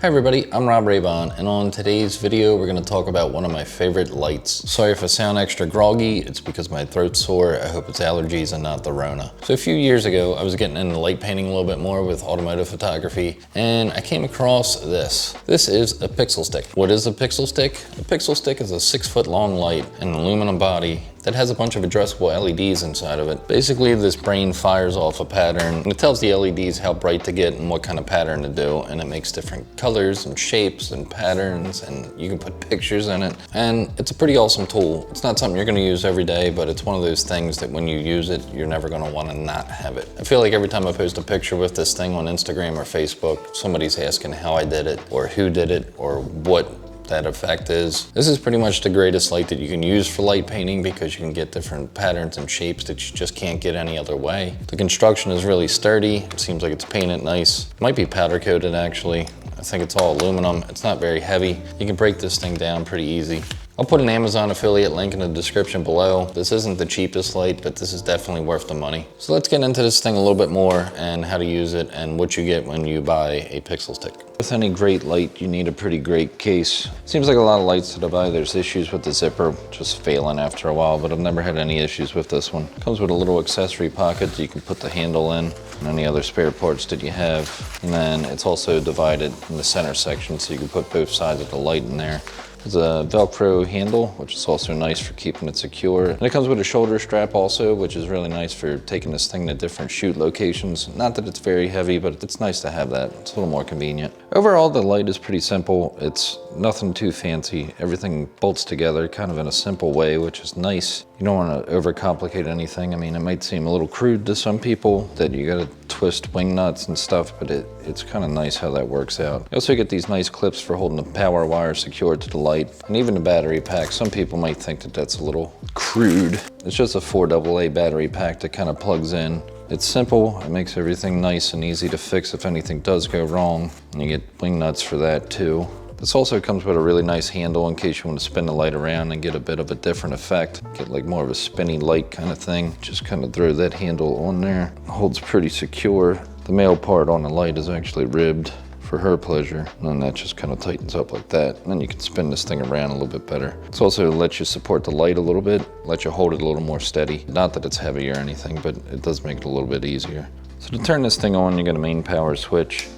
Hi everybody, I'm Rob Rabon, and on today's video we're going to talk about one of my favorite lights. Sorry if I sound extra groggy, it's because my throat's sore. I hope it's allergies and not the Rona. So a few years ago I was getting into light painting a little bit more with automotive photography, and I came across this. This is a Pixelstick. What is a Pixelstick? A Pixelstick is a 6-foot long light in an aluminum body that has a bunch of addressable LEDs inside of it. Basically, this brain fires off a pattern, and it tells the LEDs how bright to get and what kind of pattern to do, and it makes different colors and shapes and patterns, and you can put pictures in it. And it's a pretty awesome tool. It's not something you're gonna use every day, but it's one of those things that when you use it, you're never gonna wanna not have it. I feel like every time I post a picture with this thing on Instagram or Facebook, somebody's asking how I did it, or who did it, or what that effect is. This is pretty much the greatest light that you can use for light painting because you can get different patterns and shapes that you just can't get any other way. The construction is really sturdy. It seems like it's painted nice. It might be powder coated actually. I think it's all aluminum. It's not very heavy. You can break this thing down pretty easy. I'll put an Amazon affiliate link in the description below. This isn't the cheapest light, but this is definitely worth the money. So let's get into this thing a little bit more and how to use it and what you get when you buy a Pixelstick. With any great light, you need a pretty great case. Seems like a lot of lights that I buy, there's issues with the zipper just failing after a while, but I've never had any issues with this one. Comes with a little accessory pocket that you can put the handle in and any other spare parts that you have. And then it's also divided in the center section so you can put both sides of the light in there. There's a Velcro handle, which is also nice for keeping it secure. And it comes with a shoulder strap also, which is really nice for taking this thing to different shoot locations. Not that it's very heavy, but it's nice to have that. It's a little more convenient. Overall, the light is pretty simple. It's nothing too fancy. Everything bolts together kind of in a simple way, which is nice. You don't want to overcomplicate anything. I mean, it might seem a little crude to some people that you got to twist wing nuts and stuff, but it's kind of nice how that works out. You also get these nice clips for holding the power wire secured to the light and even the battery pack. Some people might think that that's a little crude. It's just a 4AA battery pack that kind of plugs in. It's simple, it makes everything nice and easy to fix if anything does go wrong, and you get wing nuts for that too. This also comes with a really nice handle in case you want to spin the light around and get a bit of a different effect. Get like more of a spinny light kind of thing. Just kind of throw that handle on there. It holds pretty secure. The male part on the light is actually ribbed for her pleasure, and then that just kind of tightens up like that. And then you can spin this thing around a little bit better. It's also lets you support the light a little bit, let you hold it a little more steady. Not that it's heavy or anything, but it does make it a little bit easier. So to turn this thing on, you got a main power switch.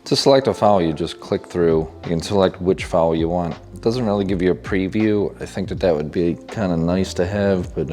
To select a file, you just click through. You can select which file you want. It doesn't really give you a preview. I think that would be kind of nice to have, but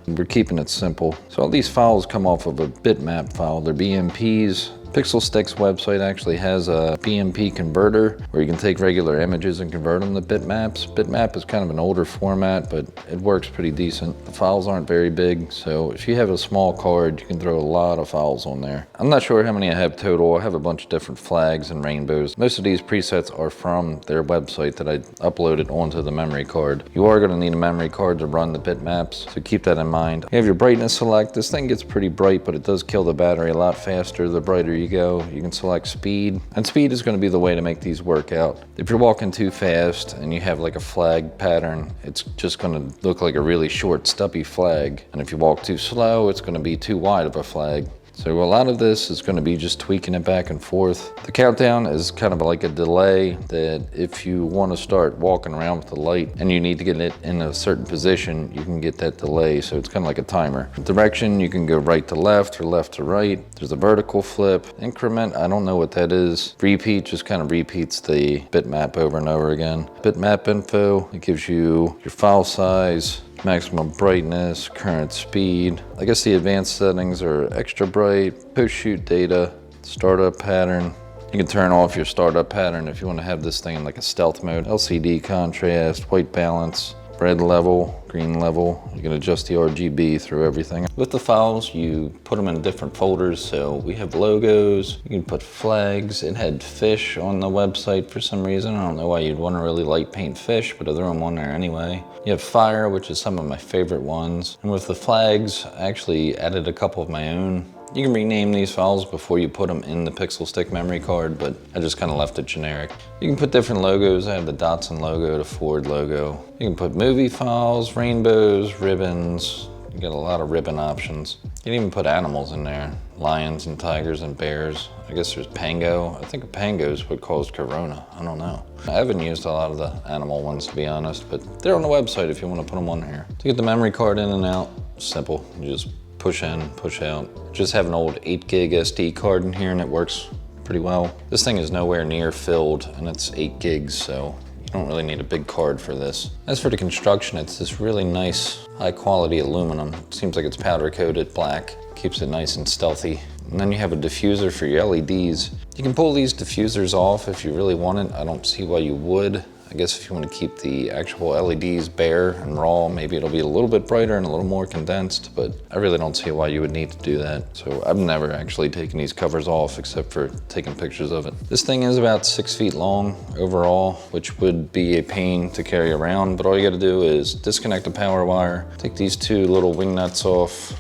we're keeping it simple. So all these files come off of a bitmap file. They're BMPs. Pixelstick's website actually has a BMP converter where you can take regular images and convert them to bitmaps. Bitmap is kind of an older format, but it works pretty decent. The files aren't very big, so if you have a small card, you can throw a lot of files on there. I'm not sure how many I have total. I have a bunch of different flags and rainbows. Most of these presets are from their website that I uploaded onto the memory card. You are going to need a memory card to run the bitmaps, so keep that in mind. You have your brightness select. This thing gets pretty bright, but it does kill the battery a lot faster the brighter you go. You can select speed, and speed is going to be the way to make these work out. If you're walking too fast and you have like a flag pattern, it's just going to look like a really short stubby flag, and if you walk too slow, it's going to be too wide of a flag. So a lot of this is going to be just tweaking it back and forth. The countdown is kind of like a delay that if you want to start walking around with the light and you need to get it in a certain position, you can get that delay. So it's kind of like a timer. Direction, you can go right to left or left to right. There's a vertical flip. Increment, I don't know what that is. Repeat just kind of repeats the bitmap over and over again. Bitmap info, it gives you your file size, maximum brightness, current speed. I guess the advanced settings are extra bright, post-shoot data, startup pattern. You can turn off your startup pattern if you want to have this thing in like a stealth mode. LCD contrast, white balance, red level, green level. You can adjust the RGB through everything. With the files, you put them in different folders. So we have logos, you can put flags. It had fish on the website for some reason. I don't know why you'd want to really light paint fish, but I threw them on there anyway. You have fire, which is some of my favorite ones. And with the flags, I actually added a couple of my own. You can rename these files before you put them in the Pixelstick memory card, but I just kind of left it generic. You can put different logos. I have the Datsun logo, the Ford logo. You can put movie files, rainbows, ribbons. You get a lot of ribbon options. You can even put animals in there. lions and tigers and bears. I guess there's pango. I think a pango is what caused corona. I don't know. I haven't used a lot of the animal ones, to be honest, but they're on the website if you want to put them on here. To get the memory card in and out, simple. You just push in, push out. Just have an old 8 gig SD card in here and it works pretty well. This thing is nowhere near filled and it's 8 gigs, so you don't really need a big card for this. As for the construction, it's this really nice, high quality aluminum. It seems like it's powder coated black. Keeps it nice and stealthy. And then you have a diffuser for your LEDs. You can pull these diffusers off if you really want it. I don't see why you would. I guess if you want to keep the actual LEDs bare and raw, maybe it'll be a little bit brighter and a little more condensed, but I really don't see why you would need to do that. So I've never actually taken these covers off except for taking pictures of it. This thing is about 6 feet long overall, which would be a pain to carry around, but all you got to do is disconnect the power wire, take these 2 little wing nuts off,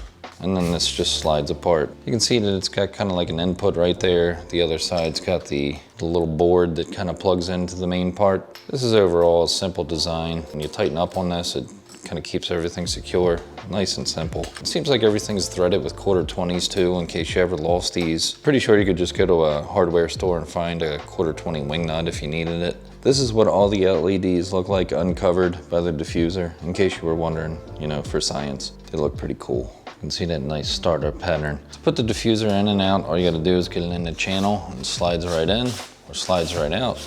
and then this just slides apart. You can see that it's got kind of like an input right there. The other side's got the little board that kind of plugs into the main part. This is overall a simple design. When you tighten up on this, it kind of keeps everything secure, nice and simple. It seems like everything's threaded with 1/4-20s too, in case you ever lost these. Pretty sure you could just go to a hardware store and find a 1/4-20 wing nut if you needed it. This is what all the LEDs look like uncovered by the diffuser, in case you were wondering, you know, for science. They look pretty cool. You can see that nice starter pattern. To put the diffuser in and out, all you gotta do is get it in the channel and it slides right in or slides right out.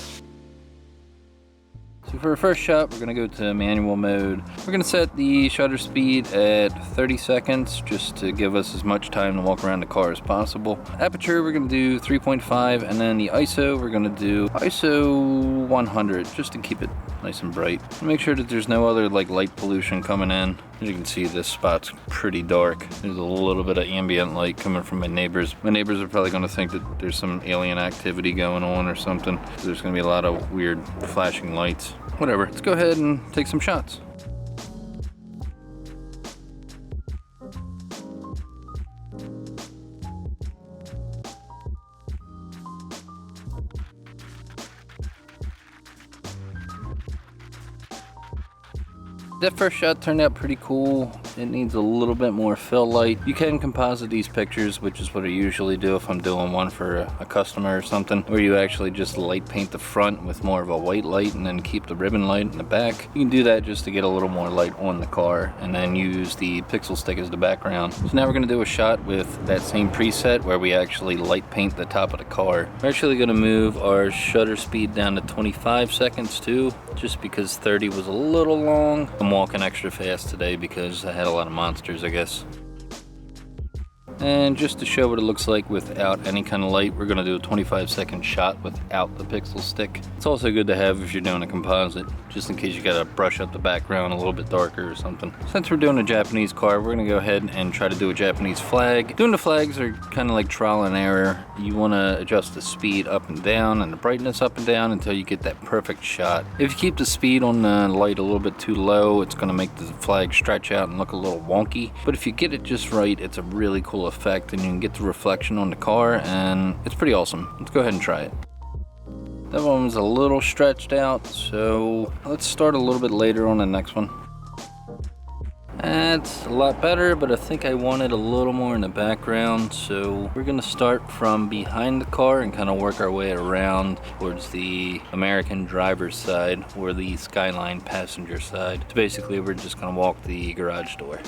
So for our first shot, we're gonna go to manual mode. We're gonna set the shutter speed at 30 seconds just to give us as much time to walk around the car as possible. Aperture, we're gonna do 3.5, and then the ISO, we're gonna do ISO 100 just to keep it nice and bright. Make sure that there's no other like light pollution coming in. As you can see, this spot's pretty dark. There's a little bit of ambient light coming from my neighbors. My neighbors are probably gonna think that there's some alien activity going on or something. There's gonna be a lot of weird flashing lights. Whatever, let's go ahead and take some shots. That first shot turned out pretty cool. It needs a little bit more fill light. You can composite these pictures, which is what I usually do if I'm doing one for a customer or something, where you actually just light paint the front with more of a white light and then keep the ribbon light in the back. You can do that just to get a little more light on the car and then use the Pixelstick as the background. So now we're gonna do a shot with that same preset where we actually light paint the top of the car. We're actually gonna move our shutter speed down to 25 seconds too, just because 30 was a little long. I'm walking extra fast today because I had a lot of monsters, I guess. And just to show what it looks like without any kind of light, we're gonna do a 25-second shot without the Pixelstick. It's also good to have if you're doing a composite, just in case you gotta brush up the background a little bit darker or something. Since we're doing a Japanese car, we're gonna go ahead and try to do a Japanese flag. Doing the flags are kind of like trial and error. You wanna adjust the speed up and down and the brightness up and down until you get that perfect shot. If you keep the speed on the light a little bit too low, it's gonna make the flag stretch out and look a little wonky. But if you get it just right, it's a really cool effect and you can get the reflection on the car and it's pretty awesome. Let's go ahead and try it. That one was a little stretched out, so let's start a little bit later on the next one. That's a lot better, but I think I wanted a little more in the background, so we're gonna start from behind the car and kind of work our way around towards the American driver's side or the Skyline passenger side. So basically we're just gonna walk the garage door.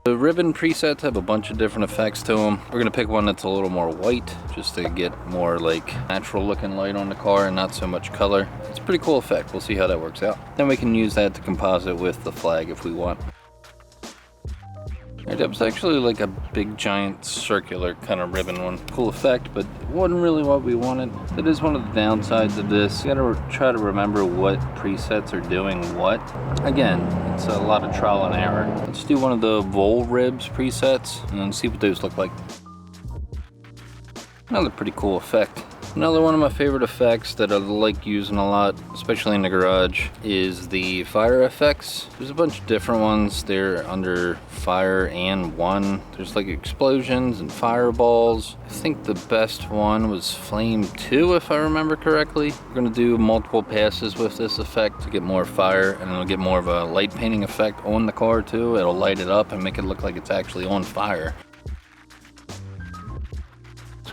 The ribbon presets have a bunch of different effects to them. We're gonna pick one that's a little more white, just to get more like natural looking light on the car and not so much color. It's a pretty cool effect. We'll see how that works out. Then we can use that to composite with the flag if we want. That was actually like a big giant circular kind of ribbon one. Cool effect, but it wasn't really what we wanted. That is one of the downsides of this. You gotta try to remember what presets are doing what. Again, it's a lot of trial and error. Let's do one of the Vol Ribs presets and see what those look like. Another pretty cool effect. Another one of my favorite effects that I like using a lot, especially in the garage, is the fire effects. There's a bunch of different ones. They're under fire and one. There's like explosions and fireballs. I think the best one was flame 2, if I remember correctly. We're gonna do multiple passes with this effect to get more fire, and it'll get more of a light painting effect on the car too. It'll light it up and make it look like it's actually on fire.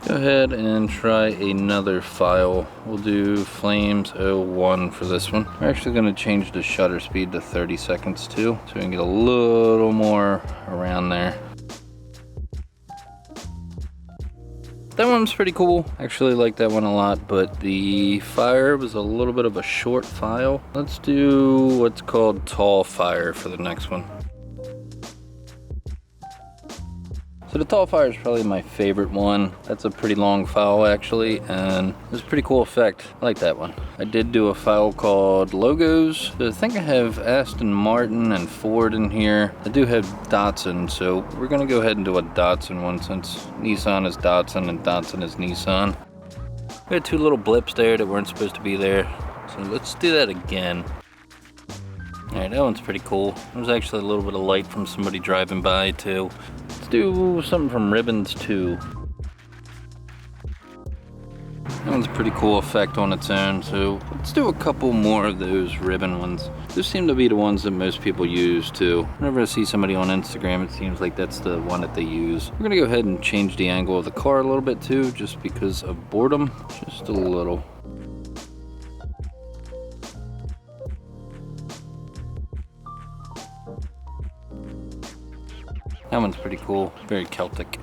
Go ahead and try another file. We'll do flames 01 for this one. We're actually going to change the shutter speed to 30 seconds too, so we can get a little more around there. That one's pretty cool. Actually like that one a lot, but the fire was a little bit of a short file. Let's do what's called tall fire for the next one. So the tall fire is probably my favorite one. That's a pretty long file actually, and it's a pretty cool effect. I like that one. I did do a file called logos. I think I have Aston Martin and Ford in here. I do have Datsun, so we're gonna go ahead and do a Datsun one since Nissan is Datsun and Datsun is Nissan. We had two little blips there that weren't supposed to be there. So let's do that again. All right, that one's pretty cool. There's actually a little bit of light from somebody driving by too. Let's do something from Ribbons too. That one's a pretty cool effect on its own, so let's do a couple more of those ribbon ones. Those seem to be the ones that most people use too. Whenever I see somebody on Instagram, it seems like that's the one that they use. We're gonna go ahead and change the angle of the car a little bit too, just because of boredom, just a little. That one's pretty cool, very Celtic.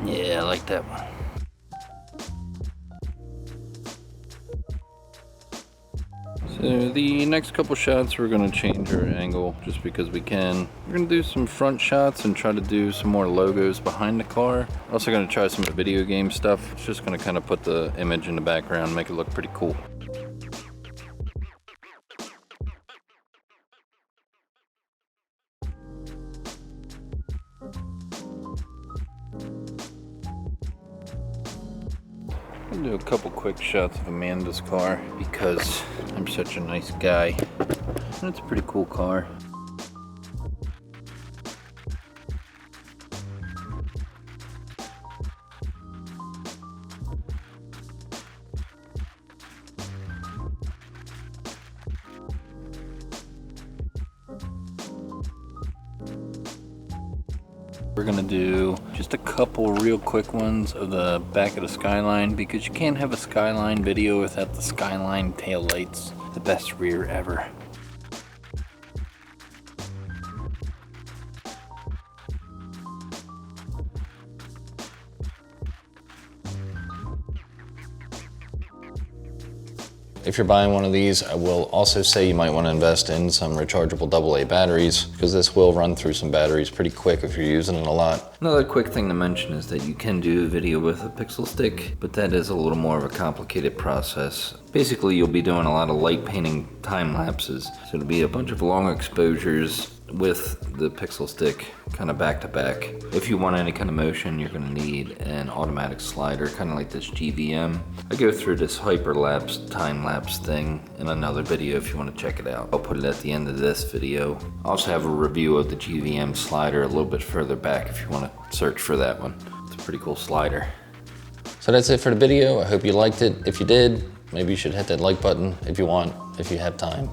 Yeah, I like that one. So the next couple shots we're gonna change our angle just because we can. We're gonna do some front shots and try to do some more logos behind the car. Also gonna try some video game stuff. It's just gonna kind of put the image in the background, make it look pretty cool. I'll do a couple quick shots of Amanda's car because I'm such a nice guy. And it's a pretty cool car. We're gonna do just a couple real quick ones of the back of the Skyline because you can't have a Skyline video without the Skyline taillights. The best rear ever. If you're buying one of these, I will also say you might want to invest in some rechargeable AA batteries because this will run through some batteries pretty quick if you're using it a lot. Another quick thing to mention is that you can do a video with a Pixelstick, but that is a little more of a complicated process. Basically, you'll be doing a lot of light painting time lapses. So it'll be a bunch of long exposures with the Pixelstick kind of back to back. If you want any kind of motion, you're gonna need an automatic slider, kind of like this GVM. I go through this hyperlapse time lapse thing in another video if you want to check it out. I'll put it at the end of this video. I also have a review of the GVM slider a little bit further back if you want to search for that one. It's a pretty cool slider. So that's it for the video. I hope you liked it. If you did, maybe you should hit that like button if you want, if you have time.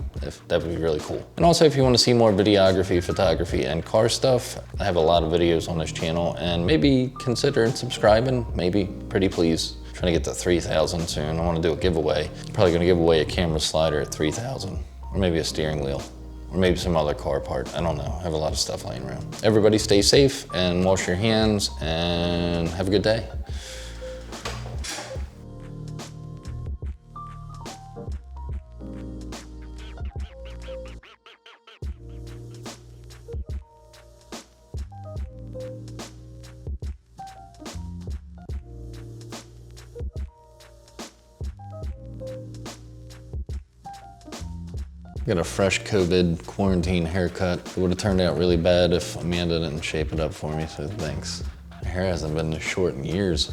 That would be really cool. And also if you want to see more videography, photography, and car stuff, I have a lot of videos on this channel, and maybe consider subscribing, maybe, pretty please. I'm trying to get to 3,000 soon. I want to do a giveaway. Probably gonna give away a camera slider at 3,000, or maybe a steering wheel, or maybe some other car part. I don't know, I have a lot of stuff laying around. Everybody stay safe and wash your hands and have a good day. Got a fresh COVID quarantine haircut. It would have turned out really bad if Amanda didn't shape it up for me, so thanks. My hair hasn't been this short in years.